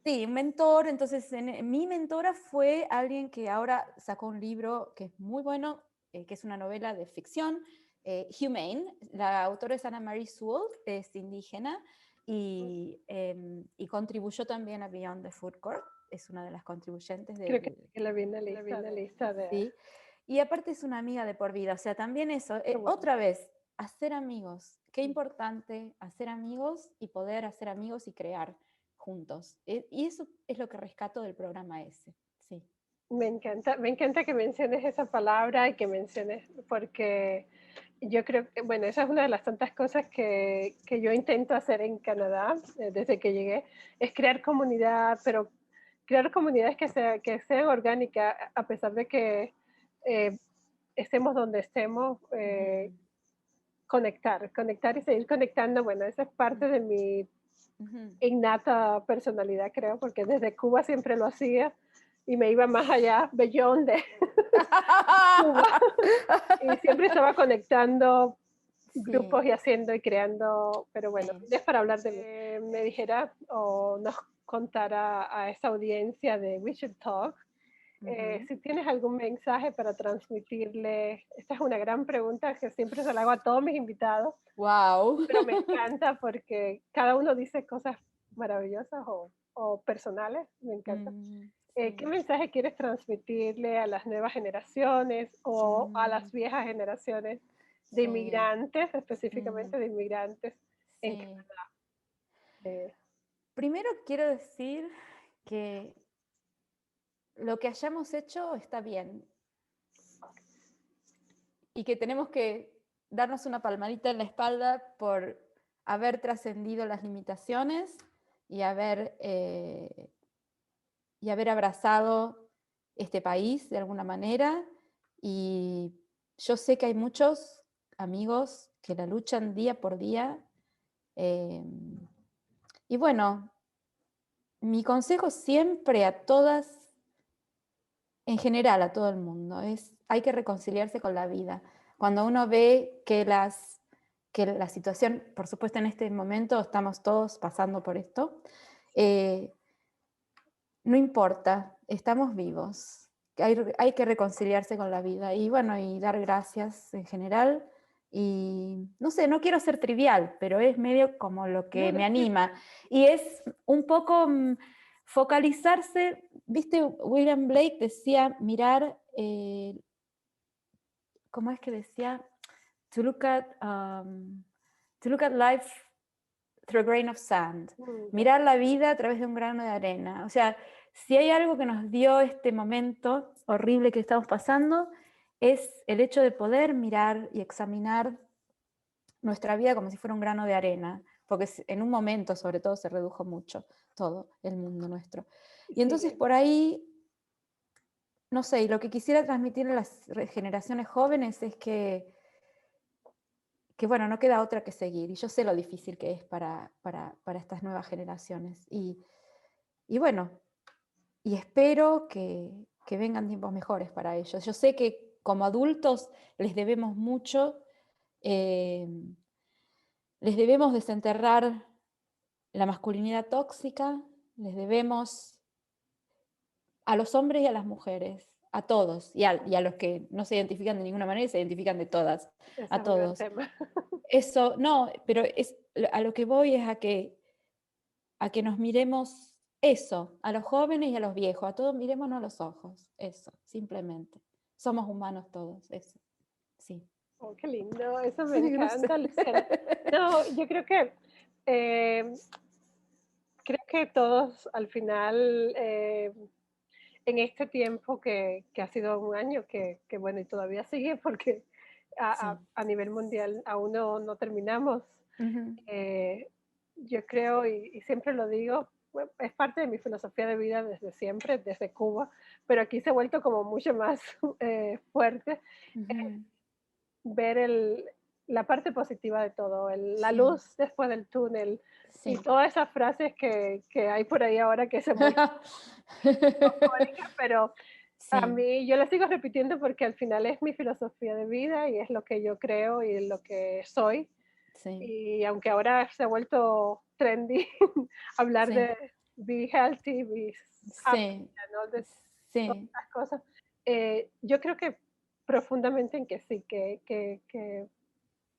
Sí, un mentor. Entonces, mi mentora fue alguien que ahora sacó un libro que es muy bueno, que es una novela de ficción, Humane. La autora es Anna Marie Sewell, es indígena y contribuyó también a Beyond the Food Court. Es una de las contribuyentes de... Creo que la vi en la lista de... Sí. Y aparte es una amiga de por vida. O sea, también eso, bueno. otra vez, hacer amigos. Qué importante hacer amigos y poder hacer amigos y crear juntos. Y eso es lo que rescato del programa ese. Sí. Me encanta que menciones esa palabra y que menciones, porque yo creo que, bueno, esa es una de las tantas cosas que yo intento hacer en Canadá desde que llegué, es crear comunidad, pero crear comunidades que sean orgánicas, a pesar de que estemos donde estemos, conectar y seguir conectando. Bueno, esa es parte de mi innata personalidad, creo, porque desde Cuba siempre lo hacía y me iba más allá, beyond de Cuba. Y siempre estaba conectando grupos y haciendo y creando, pero bueno, es para hablar de mí. Me dijera o nos contara a esa audiencia de We Should Talk, si tienes algún mensaje para transmitirle. Esta es una gran pregunta que siempre se la hago a todos mis invitados. Wow. Pero me encanta porque cada uno dice cosas maravillosas o personales, me encanta. ¿Qué mensaje quieres transmitirle a las nuevas generaciones o a las Mm, viejas generaciones de sí, inmigrantes, mm, específicamente de inmigrantes en sí. Canadá? Primero quiero decir que lo que hayamos hecho está bien y que tenemos que darnos una palmadita en la espalda por haber trascendido las limitaciones y haber abrazado este país de alguna manera. Y yo sé que hay muchos amigos que la luchan día por día. eh, y bueno, mi consejo siempre a todas, en general a todo el mundo, es hay que reconciliarse con la vida. Cuando uno ve que la situación, por supuesto en este momento estamos todos pasando por esto, eh, no importa, estamos vivos. Hay que reconciliarse con la vida y bueno, y dar gracias en general. Y no sé, no quiero ser trivial, pero es medio como lo que No, me no, sí, anima. Y es un poco focalizarse, viste, William Blake decía mirar, ¿cómo es que decía? To look at life through a grain of sand, ya. mirar la vida a través de un grano de arena. O sea, si hay algo que nos dio este momento horrible que estamos pasando, es el hecho de poder mirar y examinar nuestra vida como si fuera un grano de arena, porque en un momento sobre todo se redujo mucho todo el mundo nuestro. Y entonces Sí, por ahí, no sé, y lo que quisiera transmitir a las generaciones jóvenes es que bueno, no queda otra que seguir. Y yo sé lo difícil que es para estas nuevas generaciones. Y bueno, y espero que vengan tiempos mejores para ellos. Yo sé que como adultos les debemos mucho, eh, les debemos desenterrar la masculinidad tóxica, les debemos a los hombres y a las mujeres, a todos, y a los que no se identifican de ninguna manera y se identifican de todas, ese a es un gran todos. tema. Eso, no, pero a lo que voy es a que nos miremos eso, a los jóvenes y a los viejos, a todos mirémonos a los ojos, eso, simplemente. Somos humanos todos, eso, sí. Oh, qué lindo, eso me No sé. encanta, Luciana. No, yo eh, creo que todos al final, en este tiempo que ha sido un año que bueno, y todavía sigue porque Sí. a nivel mundial aún no terminamos. Ujú. eh, yo creo, y siempre lo digo, bueno, es parte de mi filosofía de vida desde siempre, desde Cuba, pero aquí se ha vuelto como mucho más fuerte, Ujú. ver la parte positiva de todo, la Sí, luz después del túnel y sí. todas esas frases que hay por ahí ahora que se vuelven icónicas, pero a Sí, mí yo las sigo repitiendo porque al final es mi filosofía de vida y es lo que yo creo y lo que soy. sí, Y aunque ahora se ha vuelto trendy hablar sí, de be healthy, be happy, sí, ¿no? De todas sí, estas cosas, yo creo que profundamente en que sí, que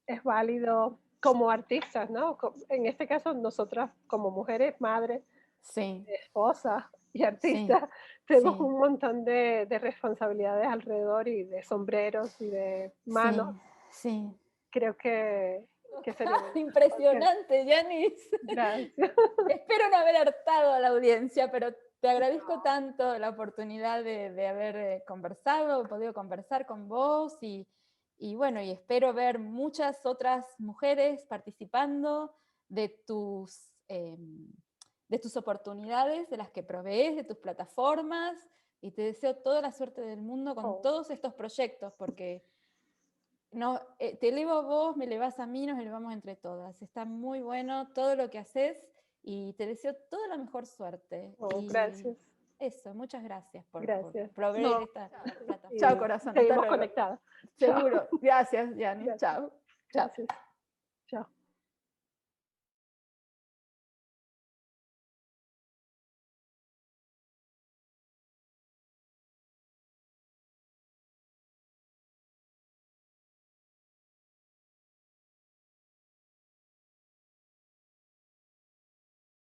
es válido como artistas, ¿no? En este caso, nosotras como mujeres, madres, sí, esposas y sí, artistas, tenemos sí, un montón de responsabilidades alrededor y de sombreros y de manos. sí, sí. Creo que sería bonito. Ok, Impresionante, Yanis. gracias. Espero no haber hartado a la audiencia, pero te agradezco tanto la oportunidad de haber conversado, podido conversar con vos y bueno, y espero ver muchas otras mujeres participando de de tus oportunidades, de las que provees, de tus plataformas, y te deseo toda la suerte del mundo con Oh, todos estos proyectos, porque no, te elevo a vos, me elevás a mí, nos elevamos entre todas. Está muy bueno todo lo que haces y te deseo toda la mejor suerte. oh, Y gracias, eso, muchas gracias por gracias. proveer No, esta plataforma. Chao, y corazón, hasta seguimos luego. conectadas. Chao, Seguro. Gracias, Janis. gracias, Chao. Chao. gracias. Chao.